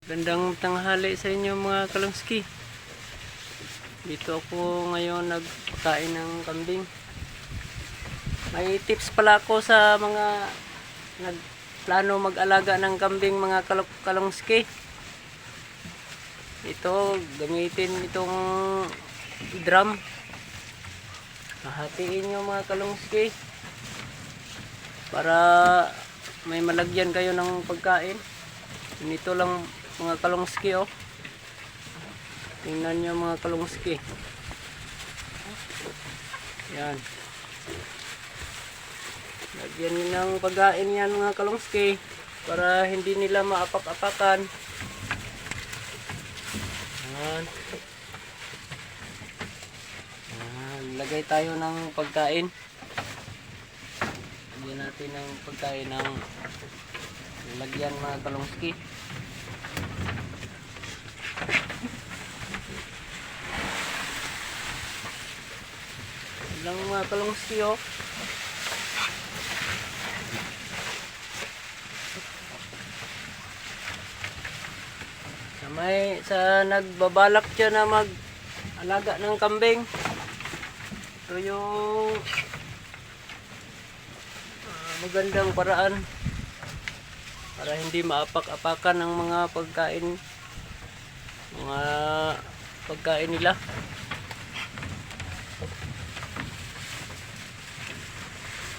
Gandang tanghali sa inyo mga kalungski. Dito ako ngayon nagpakain ng kambing. May tips pala ako sa mga nagplano mag-alaga ng kambing mga kalungski. Ito, gamitin itong drum. Hahatiin nyo mga kalungski para may malagyan kayo ng pagkain. Nito lang mga kalungski, oh. Tingnan nyo mga kalungski. Yan. Lagyan nyo ng pagkain yan mga kalungski para hindi nila maapak-apakan. Yan. Yan. Lagay tayo ng pagkain. Lagyan natin ng pagkain ng lagyan mga kalungski. Lang mga kalungski, oh. Sa nagbabalak dyan na mag-alaga ng kambing, ito yung magandang paraan para hindi maapak-apakan ng mga pagkain nila.